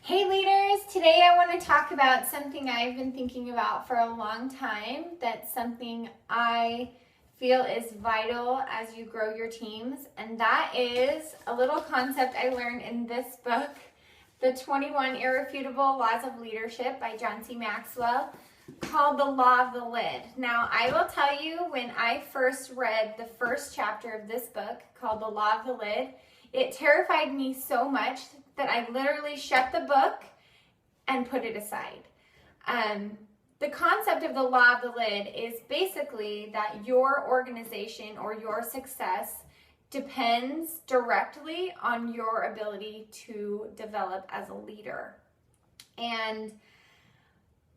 Hey leaders, today I want to talk about something I've been thinking about for a long time. That's something I feel is vital as you grow your teams, and that is a little concept I learned in this book, The 21 Irrefutable Laws of Leadership by John C. Maxwell, called The Law of the Lid. Now, I will tell you, when I first read the first chapter of this book called The Law of the Lid, it terrified me so much that I literally shut the book and put it aside. The concept of the law of the lid is basically that your organization or your success depends directly on your ability to develop as a leader. And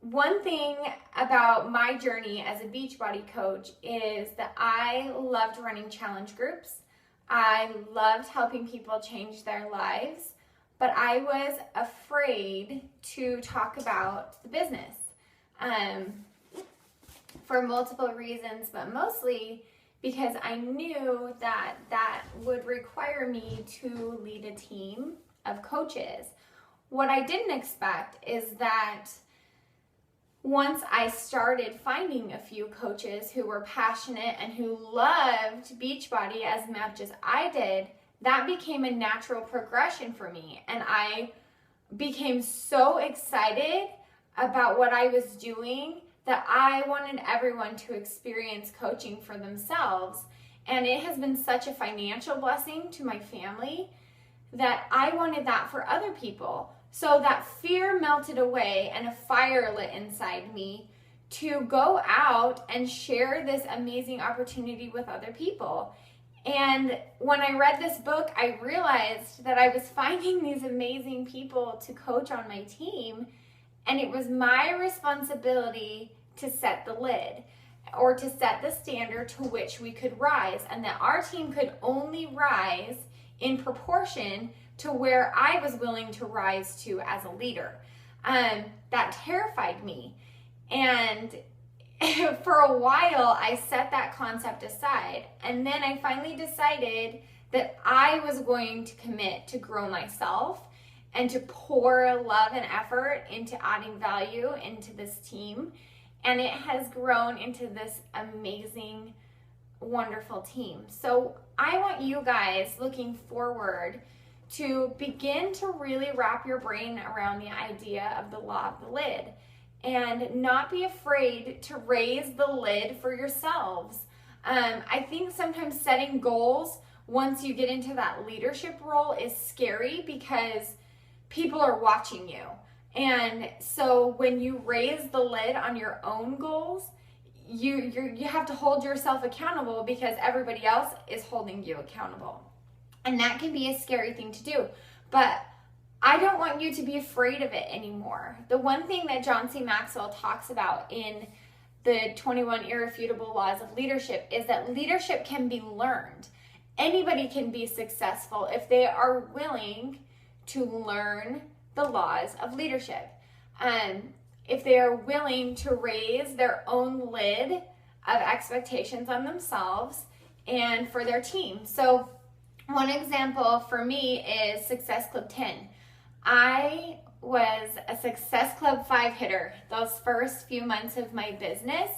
one thing about my journey as a Beachbody coach is that I loved running challenge groups. I loved helping people change their lives. But I was afraid to talk about the business for multiple reasons, but mostly because I knew that that would require me to lead a team of coaches. What I didn't expect is that once I started finding a few coaches who were passionate and who loved Beachbody as much as I did, that became a natural progression for me, and I became so excited about what I was doing that I wanted everyone to experience coaching for themselves. And it has been such a financial blessing to my family that I wanted that for other people. So that fear melted away and a fire lit inside me to go out and share this amazing opportunity with other people. And when I read this book, I realized that I was finding these amazing people to coach on my team, and it was my responsibility to set the lid or to set the standard to which we could rise, and that our team could only rise in proportion to where I was willing to rise to as a leader. That terrified me. And for a while, I set that concept aside, and then I finally decided that I was going to commit to grow myself and to pour love and effort into adding value into this team, and it has grown into this amazing, wonderful team. So I want you guys looking forward to begin to really wrap your brain around the idea of the law of the lid, and not be afraid to raise the lid for yourselves. I think sometimes setting goals once you get into that leadership role is scary because people are watching you. And so when you raise the lid on your own goals, you have to hold yourself accountable because everybody else is holding you accountable. And that can be a scary thing to do. But I don't want you to be afraid of it anymore. The one thing that John C. Maxwell talks about in the 21 Irrefutable Laws of Leadership is that leadership can be learned. Anybody can be successful if they are willing to learn the laws of leadership. If they are willing to raise their own lid of expectations on themselves and for their team. So one example for me is Success Club 10. I was a Success Club 5 hitter those first few months of my business,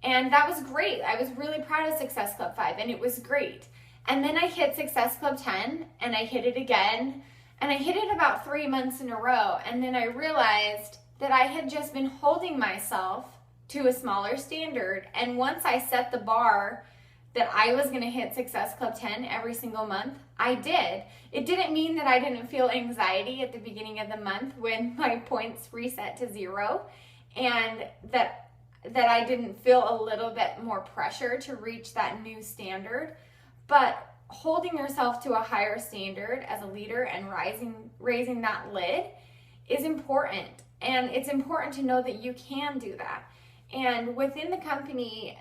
and that was great. I was really proud of Success Club 5, and it was great. And then I hit Success Club 10, and I hit it again, and I hit it about 3 months in a row, and then I realized that I had just been holding myself to a smaller standard, and once I set the bar that I was going to hit Success Club 10 every single month, I did. It didn't mean that I didn't feel anxiety at the beginning of the month when my points reset to 0, and that I didn't feel a little bit more pressure to reach that new standard. But holding yourself to a higher standard as a leader and raising that lid is important. And it's important to know that you can do that. And within the company,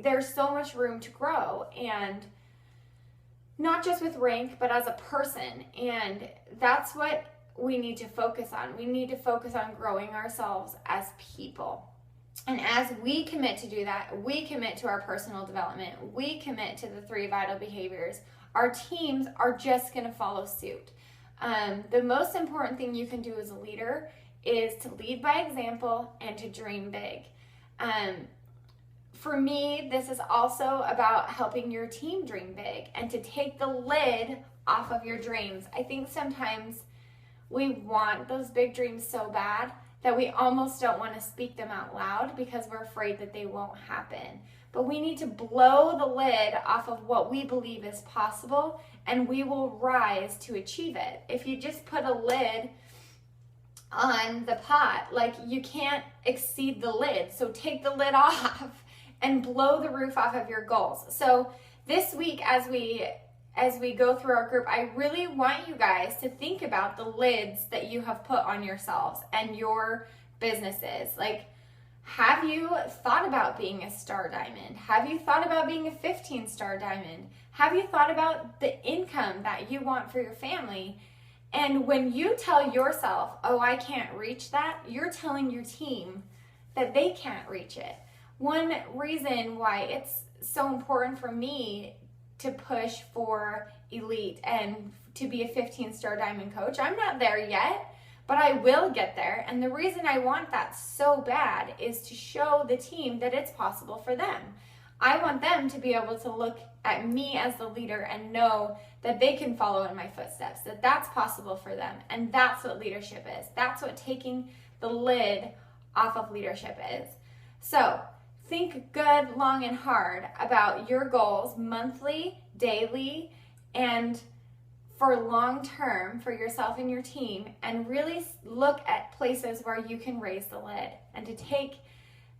there's so much room to grow, and not just with rank, but as a person. And that's what we need to focus on. We need to focus on growing ourselves as people. And as we commit to do that, we commit to our personal development, we commit to the 3 vital behaviors, our teams are just going to follow suit. The most important thing you can do as a leader is to lead by example and to dream big. For me, this is also about helping your team dream big and to take the lid off of your dreams. I think sometimes we want those big dreams so bad that we almost don't want to speak them out loud because we're afraid that they won't happen. But we need to blow the lid off of what we believe is possible, and we will rise to achieve it. If you just put a lid on the pot, like, you can't exceed the lid. So take the lid off and blow the roof off of your goals. So this week, as we go through our group, I really want you guys to think about the lids that you have put on yourselves and your businesses. Like, have you thought about being a star diamond? Have you thought about being a 15-star diamond? Have you thought about the income that you want for your family? And when you tell yourself, oh, I can't reach that, you're telling your team that they can't reach it. One reason why it's so important for me to push for elite and to be a 15-star diamond coach, I'm not there yet, but I will get there. And the reason I want that so bad is to show the team that it's possible for them. I want them to be able to look at me as the leader and know that they can follow in my footsteps, that that's possible for them. And that's what leadership is. That's what taking the lid off of leadership is. So think good, long, and hard about your goals monthly, daily, and for long term for yourself and your team, and really look at places where you can raise the lid and to take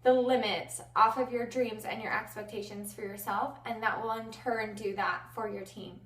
the limits off of your dreams and your expectations for yourself, and that will in turn do that for your team.